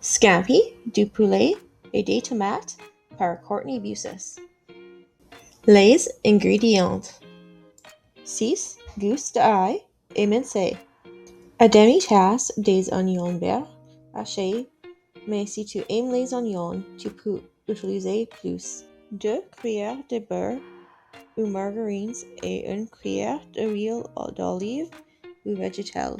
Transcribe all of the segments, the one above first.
Scampi, du poulet et des tomates par Courtney Busis. Les ingrédients: 6 gousses d'ail émincées, à demi-tasse des oignons verts hachés, mais si tu aimes les oignons, tu peux utiliser plus, 2 cuillères de beurre ou margarines et 1 cuillère d'huile d'olive ou végétale,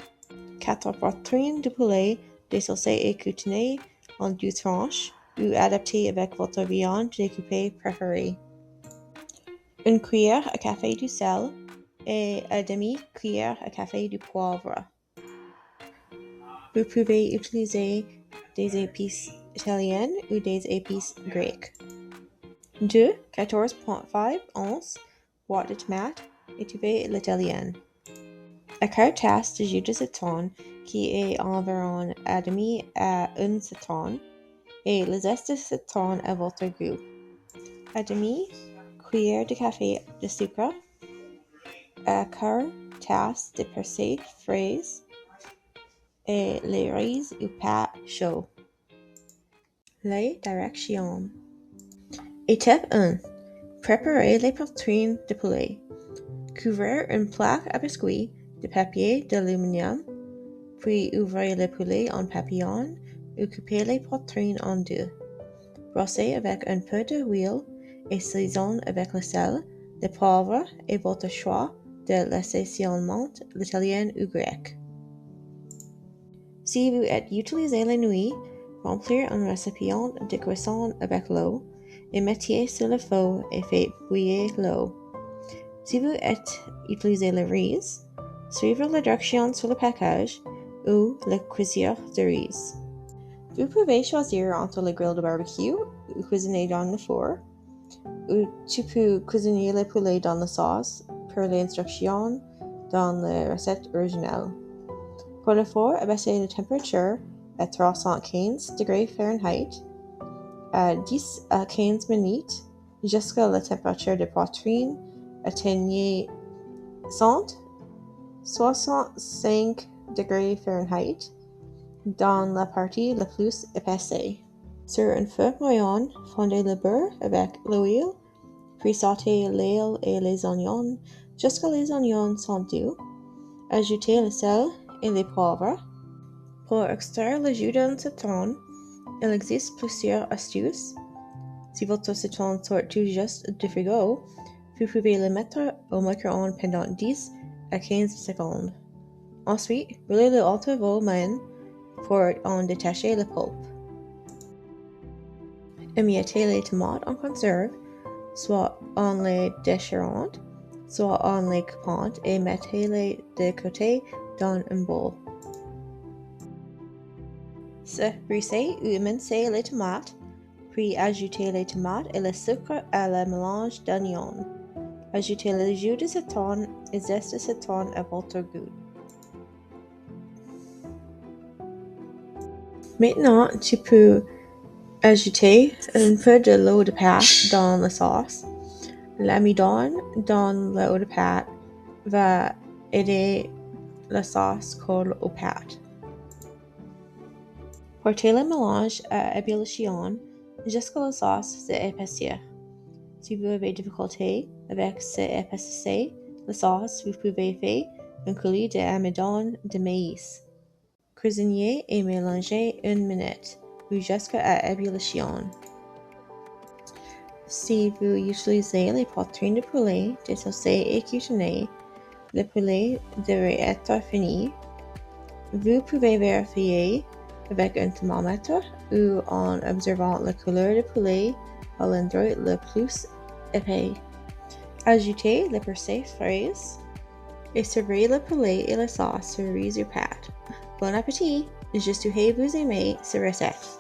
4 poitrines de poulet désossé et cutané en 2 tranches ou adaptez avec votre viande découpée préférée, 1 cuillère à café de sel et à demi-cuillère à café de poivre. Vous pouvez utiliser des épices italiennes ou des épices grecques. 2 14,5 onces boîte de tomates étouffées l'italienne. À quart tasse de jus de citron qui est environ à demi à 1 citron et le zeste de citron à votre goût. À demi cuillère de café de sucre. À quart tasse de persil fraise et les riz ou pâtes chauds. Les directions. Étape 1. Préparez les poitrines de poulet. Couvrez une plaque à biscuits de papier d'aluminium, puis ouvrez le poulet en papillon ou coupez les poitrines en deux. Brossez avec un peu d'huile et saisonnez avec le sel, le poivre et votre choix de l'assaisonnement italien ou grec. Si vous êtes utilisé la nuit, remplir un récipient de cuisson avec l'eau et mettez sur le feu et faites bouillir l'eau. Si vous êtes utilisé le riz, suivez la direction sur le package ou la cuisson de riz. Vous pouvez choisir entre le grill de barbecue ou cuisiner dans le four, ou tu peux cuisiner le poulet dans la sauce pour l'instruction dans la recette originale. Pour le four, abaissez la température à 315 degrés Fahrenheit à 10 à 15 minutes jusqu'à la température de poitrine atteigne 165 degrés Fahrenheit dans la partie la plus épaisse. Sur un feu moyen, fondez le beurre avec l'huile, puis sautez l'ail et les oignons jusqu'à les oignons sont doux. Ajoutez le sel et les poivres. Pour extraire le jus d'un citron, il existe plusieurs astuces. Si votre citron sort tout juste du frigo, vous pouvez le mettre au micro-ondes pendant 10 à 15 secondes. Ensuite, brûlez-le entre vos mains pour en détacher la pulpe. Émiettez les tomates en conserve, soit en les déchirant, soit en les coupant et mettez-les de côté dans un bol. Brisez ou émincez les tomates, puis ajoutez les tomates et le sucre à la mélange d'oignons. Ajoutez le jus de citron et zeste de citron à votre goût. Maintenant, tu peux ajouter un peu de l'eau de pâte dans la sauce. L'amidon dans l'eau de pâte va aider la sauce colle aux pâtes. Portez le mélange à ébullition jusqu'à la sauce s'épaissir. Si vous avez difficulté avec s'épaissir la sauce, vous pouvez faire un coulis d'amidon de maïs. Cuisinez et mélangez 1 minute ou jusqu'à ébullition. Si vous utilisez les poitrines de poulet désossées et cutanées, le poulet devrait être fini. Vous pouvez vérifier avec un thermomètre ou en observant la couleur du poulet à l'endroit le plus épais. Ajoutez le persil fraise et servez le poulet et la sauce sur riz ou pâtes. Bon appétit! J'espère que vous aimez cette recette.